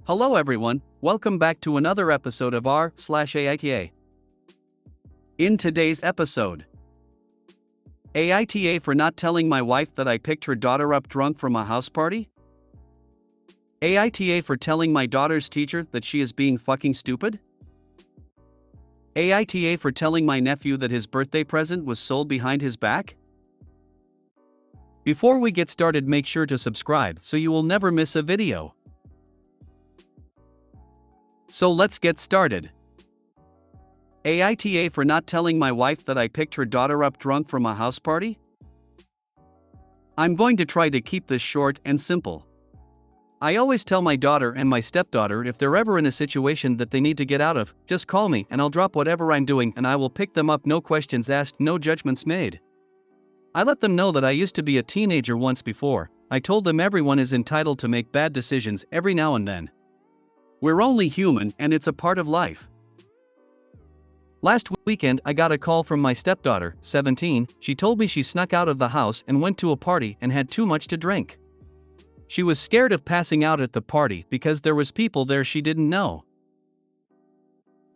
Hello everyone, welcome back to another episode of r/AITA. In today's episode, AITA for not telling my wife that I picked her daughter up drunk from a house party? AITA for telling my daughter's teacher that she is being fucking stupid? AITA for telling my nephew that his birthday present was sold behind his back? Before we get started, make sure to subscribe so you will never miss a video. So let's get started. AITA for not telling my wife that I picked her daughter up drunk from a house party? I'm going to try to keep this short and simple. I always tell my daughter and my stepdaughter if they're ever in a situation that they need to get out of, just call me and I'll drop whatever I'm doing and I will pick them up, no questions asked, no judgments made. I let them know that I used to be a teenager once before. I told them everyone is entitled to make bad decisions every now and then. We're only human and it's a part of life. Last weekend I got a call from my stepdaughter, 17, she told me she snuck out of the house and went to a party and had too much to drink. She was scared of passing out at the party because there was people there she didn't know.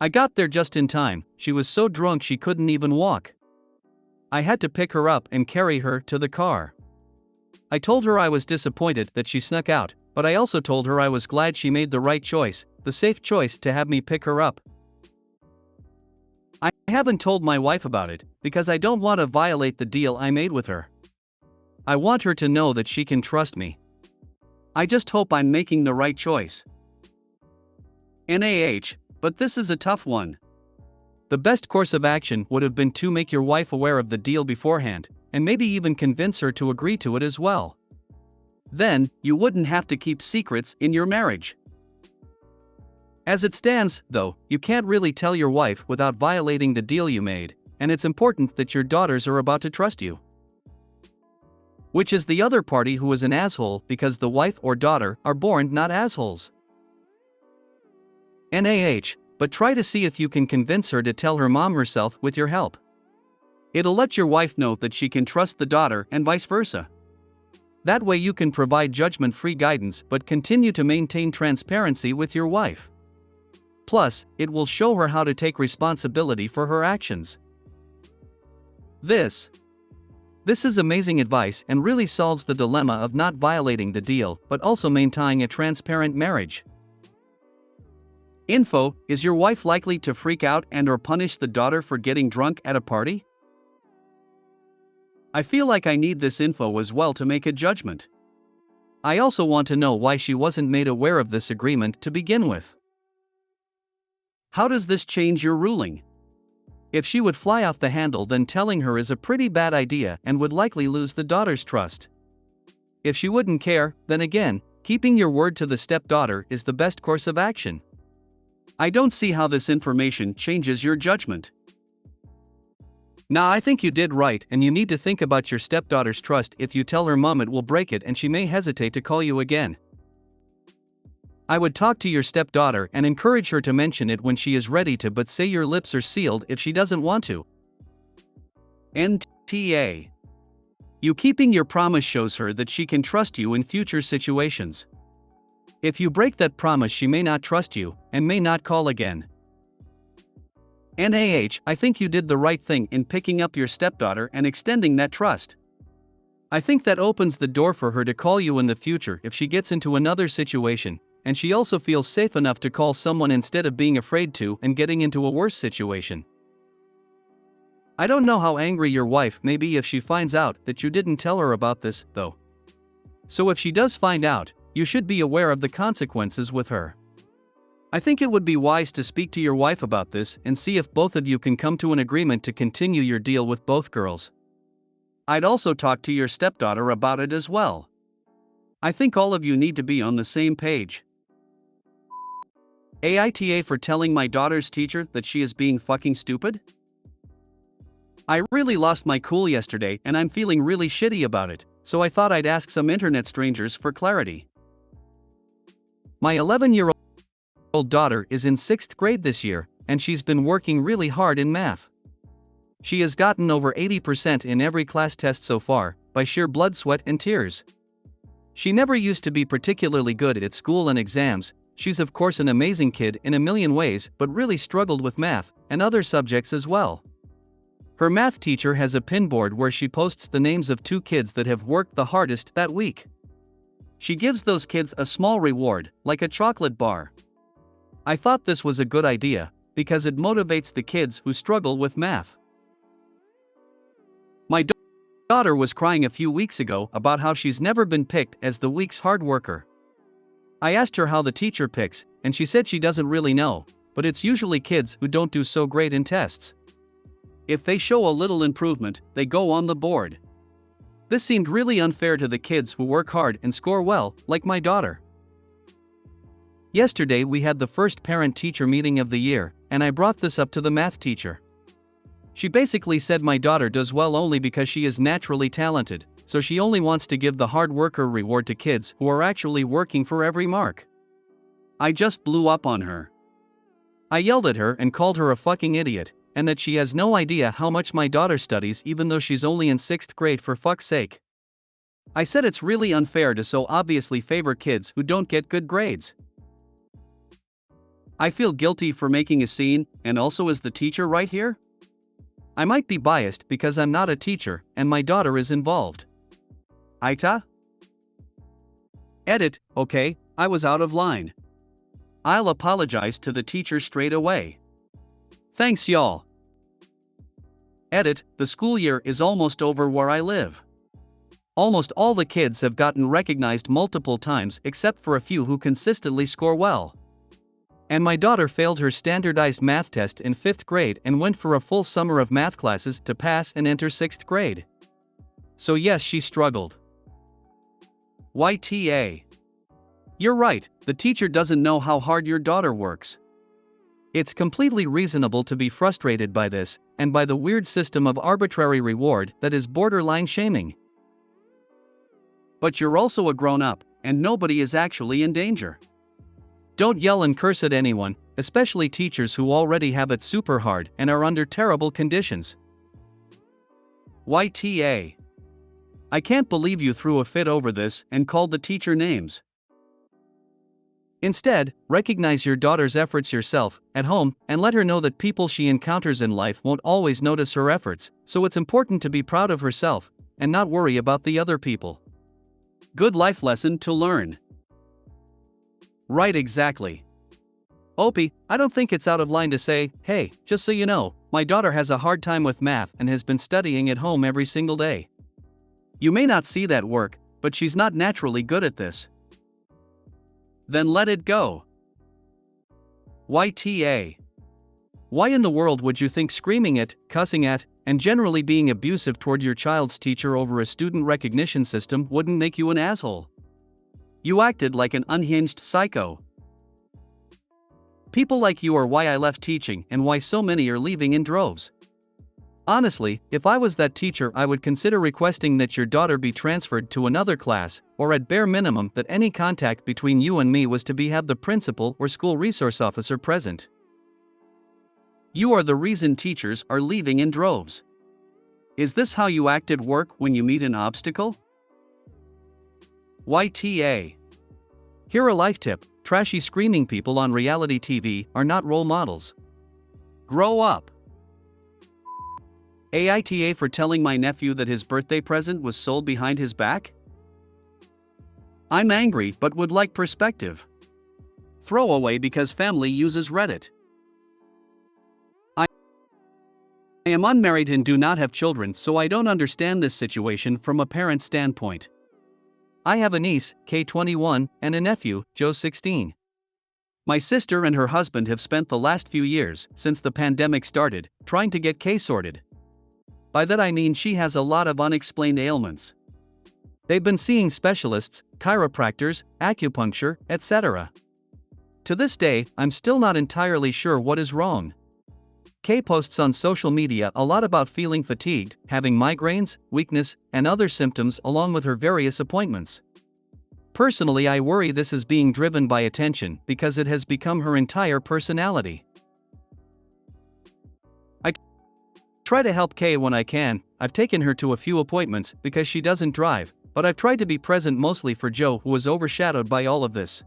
I got there just in time, she was so drunk she couldn't even walk. I had to pick her up and carry her to the car. I told her I was disappointed that she snuck out, but I also told her I was glad she made the right choice, the safe choice to have me pick her up. I haven't told my wife about it, because I don't want to violate the deal I made with her. I want her to know that she can trust me. I just hope I'm making the right choice. But this is a tough one. The best course of action would have been to make your wife aware of the deal beforehand, and maybe even convince her to agree to it as well. Then, you wouldn't have to keep secrets in your marriage. As it stands, though, you can't really tell your wife without violating the deal you made, and it's important that your daughters are about to trust you. Which is the other party who is an asshole because the wife or daughter are born not assholes. But try to see if you can convince her to tell her mom herself with your help. It'll let your wife know that she can trust the daughter and vice versa. That way you can provide judgment-free guidance but continue to maintain transparency with your wife. Plus, it will show her how to take responsibility for her actions. This is amazing advice and really solves the dilemma of not violating the deal but also maintaining a transparent marriage. Is your wife likely to freak out and/or punish the daughter for getting drunk at a party? I feel like I need this info as well to make a judgment. I also want to know why she wasn't made aware of this agreement to begin with. How does this change your ruling? If she would fly off the handle, then telling her is a pretty bad idea and would likely lose the daughter's trust. If she wouldn't care, then again, keeping your word to the stepdaughter is the best course of action. I don't see how this information changes your judgment. Nah, I think you did right, and you need to think about your stepdaughter's trust. If you tell her mom, it will break it and she may hesitate to call you again. I would talk to your stepdaughter and encourage her to mention it when she is ready to, but say your lips are sealed if she doesn't want to. NTA. You keeping your promise shows her that she can trust you in future situations. If you break that promise, she may not trust you and may not call again. I think you did the right thing in picking up your stepdaughter and extending that trust. I think that opens the door for her to call you in the future if she gets into another situation, and she also feels safe enough to call someone instead of being afraid to and getting into a worse situation. I don't know how angry your wife may be if she finds out that you didn't tell her about this, though. So if she does find out, you should be aware of the consequences with her. I think it would be wise to speak to your wife about this and see if both of you can come to an agreement to continue your deal with both girls. I'd also talk to your stepdaughter about it as well. I think all of you need to be on the same page. AITA for telling my daughter's teacher that she is being fucking stupid? I really lost my cool yesterday and I'm feeling really shitty about it, so I thought I'd ask some internet strangers for clarity. My 11-year-old daughter is in 6th grade this year, and she's been working really hard in math. She has gotten over 80% in every class test so far, by sheer blood, sweat, and tears. She never used to be particularly good at school and exams, she's of course an amazing kid in a million ways but really struggled with math and other subjects as well. Her math teacher has a pinboard where she posts the names of 2 kids that have worked the hardest that week. She gives those kids a small reward, like a chocolate bar. I thought this was a good idea, because it motivates the kids who struggle with math. My daughter was crying a few weeks ago about how she's never been picked as the week's hard worker. I asked her how the teacher picks, and she said she doesn't really know, but it's usually kids who don't do so great in tests. If they show a little improvement, they go on the board. This seemed really unfair to the kids who work hard and score well, like my daughter. Yesterday we had the first parent-teacher meeting of the year, and I brought this up to the math teacher. She basically said my daughter does well only because she is naturally talented, so she only wants to give the hard worker reward to kids who are actually working for every mark. I just blew up on her. I yelled at her and called her a fucking idiot, and that she has no idea how much my daughter studies even though she's only in 6th grade, for fuck's sake. I said it's really unfair to so obviously favor kids who don't get good grades. I feel guilty for making a scene, and also as the teacher right here? I might be biased because I'm not a teacher and my daughter is involved. AITA? Edit, okay, I was out of line. I'll apologize to the teacher straight away. Thanks y'all. Edit, the school year is almost over where I live. Almost all the kids have gotten recognized multiple times except for a few who consistently score well. And my daughter failed her standardized math test in 5th grade and went for a full summer of math classes to pass and enter 6th grade. So yes, she struggled. YTA. You're right, the teacher doesn't know how hard your daughter works. It's completely reasonable to be frustrated by this, and by the weird system of arbitrary reward that is borderline shaming. But you're also a grown-up, and nobody is actually in danger. Don't yell and curse at anyone, especially teachers who already have it super hard and are under terrible conditions. YTA. I can't believe you threw a fit over this and called the teacher names. Instead, recognize your daughter's efforts yourself, at home, and let her know that people she encounters in life won't always notice her efforts, so it's important to be proud of herself, and not worry about the other people. Good life lesson to learn. Right, exactly. Opie, I don't think it's out of line to say, hey, just so you know, my daughter has a hard time with math and has been studying at home every single day. You may not see that work, but she's not naturally good at this. Then let it go. YTA. Why in the world would you think screaming at, cussing at, and generally being abusive toward your child's teacher over a student recognition system wouldn't make you an asshole? You acted like an unhinged psycho. People like you are why I left teaching and why so many are leaving in droves. Honestly, if I was that teacher, I would consider requesting that your daughter be transferred to another class, or at bare minimum that any contact between you and me was to have the principal or school resource officer present. You are the reason teachers are leaving in droves. Is this how you act at work when you meet an obstacle? YTA. Here a life tip: trashy screaming people on reality TV are not role models. Grow up. AITA for telling my nephew that his birthday present was sold behind his back? I'm angry but would like perspective. Throwaway because family uses Reddit. I am unmarried and do not have children, so I don't understand this situation from a parent's standpoint. I have a niece, K 21, and a nephew, Joe 16. My sister and her husband have spent the last few years, since the pandemic started, trying to get K sorted. By that I mean she has a lot of unexplained ailments. They've been seeing specialists, chiropractors, acupuncture, etc. To this day, I'm still not entirely sure what is wrong. Kay posts on social media a lot about feeling fatigued, having migraines, weakness, and other symptoms along with her various appointments. Personally, I worry this is being driven by attention because it has become her entire personality. I try to help Kay when I can. I've taken her to a few appointments because she doesn't drive, but I've tried to be present mostly for Joe, who was overshadowed by all of this.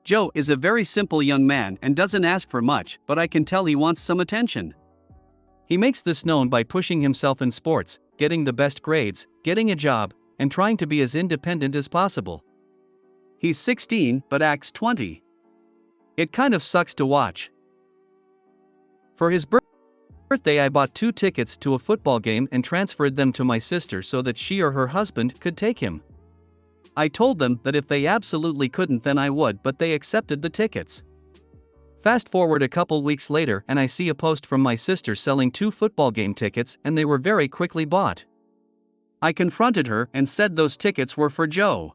Joe is a very simple young man and doesn't ask for much, but I can tell he wants some attention. He makes this known by pushing himself in sports, getting the best grades, getting a job, and trying to be as independent as possible. He's 16 but acts 20. It kind of sucks to watch. For his birthday, I bought 2 tickets to a football game and transferred them to my sister so that she or her husband could take him. I told them that if they absolutely couldn't then I would, but they accepted the tickets. Fast forward a couple weeks later and I see a post from my sister selling 2 football game tickets, and they were very quickly bought. I confronted her and said those tickets were for Joe.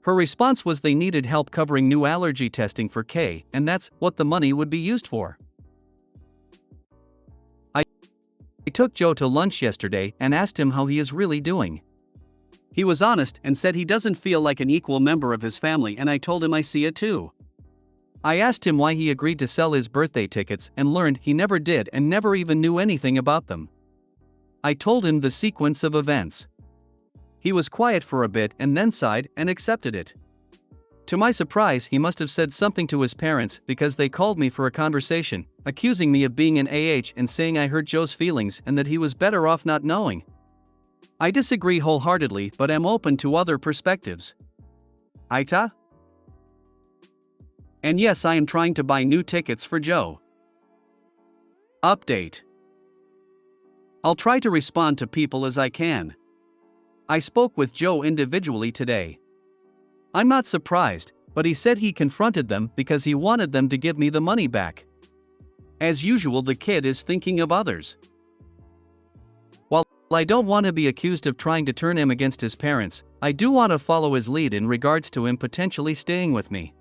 Her response was they needed help covering new allergy testing for Kay, and that's what the money would be used for. I took Joe to lunch yesterday and asked him how he is really doing. He was honest and said he doesn't feel like an equal member of his family, and I told him I see it too. I asked him why he agreed to sell his birthday tickets and learned he never did and never even knew anything about them. I told him the sequence of events. He was quiet for a bit and then sighed and accepted it. To my surprise, he must have said something to his parents because they called me for a conversation, accusing me of being an AH and saying I hurt Joe's feelings and that he was better off not knowing. I disagree wholeheartedly, but am open to other perspectives. AITA? And yes, I am trying to buy new tickets for Joe. Update. I'll try to respond to people as I can. I spoke with Joe individually today. I'm not surprised, but he said he confronted them because he wanted them to give me the money back. As usual, the kid is thinking of others. While I don't want to be accused of trying to turn him against his parents, I do want to follow his lead in regards to him potentially staying with me.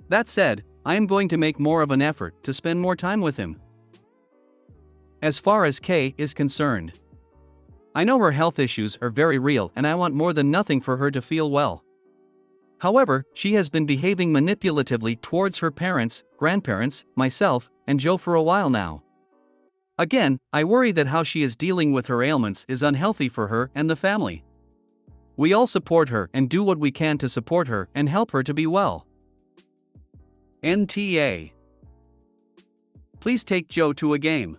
That said, I am going to make more of an effort to spend more time with him. As far as Kay is concerned, I know her health issues are very real and I want more than nothing for her to feel well. However, she has been behaving manipulatively towards her parents, grandparents, myself, and Joe for a while now. Again, I worry that how she is dealing with her ailments is unhealthy for her and the family. We all support her and do what we can to support her and help her to be well. NTA. Please take Joe to a game.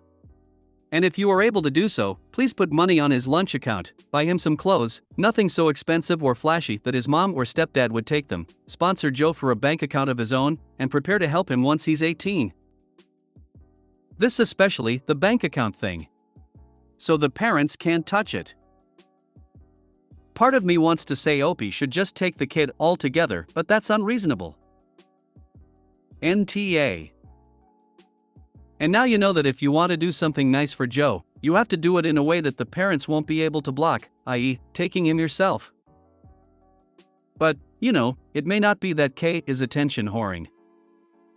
And if you are able to do so, please put money on his lunch account, buy him some clothes, nothing so expensive or flashy that his mom or stepdad would take them, sponsor Joe for a bank account of his own, and prepare to help him once he's 18. This especially the bank account thing. So the parents can't touch it. Part of me wants to say Opie should just take the kid altogether, but that's unreasonable. NTA. And now you know that if you want to do something nice for Joe, you have to do it in a way that the parents won't be able to block, i.e., taking him yourself. But, it may not be that Kay is attention whoring.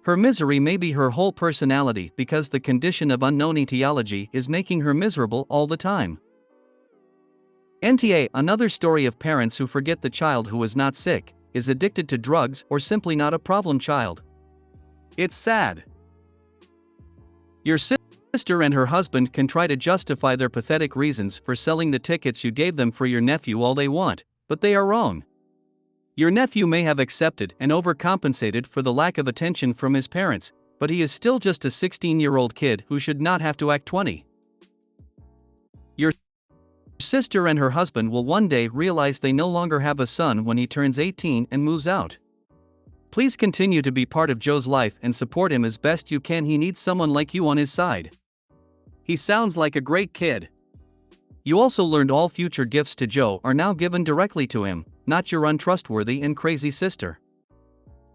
Her misery may be her whole personality because the condition of unknown etiology is making her miserable all the time. NTA. Another story of parents who forget the child who is not sick, is addicted to drugs, or simply not a problem child. It's sad. Your sister and her husband can try to justify their pathetic reasons for selling the tickets you gave them for your nephew all they want, but they are wrong. Your nephew may have accepted and overcompensated for the lack of attention from his parents, but he is still just a 16-year-old kid who should not have to act 20. Your sister and her husband will one day realize they no longer have a son when he turns 18 and moves out. Please continue to be part of Joe's life and support him as best you can. He needs someone like you on his side. He sounds like a great kid. You also learned all future gifts to Joe are now given directly to him, not your untrustworthy and crazy sister.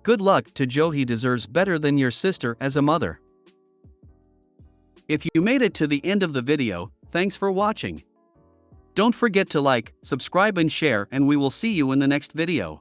Good luck to Joe. He deserves better than your sister as a mother. If you made it to the end of the video, thanks for watching. Don't forget to like, subscribe and share, and we will see you in the next video.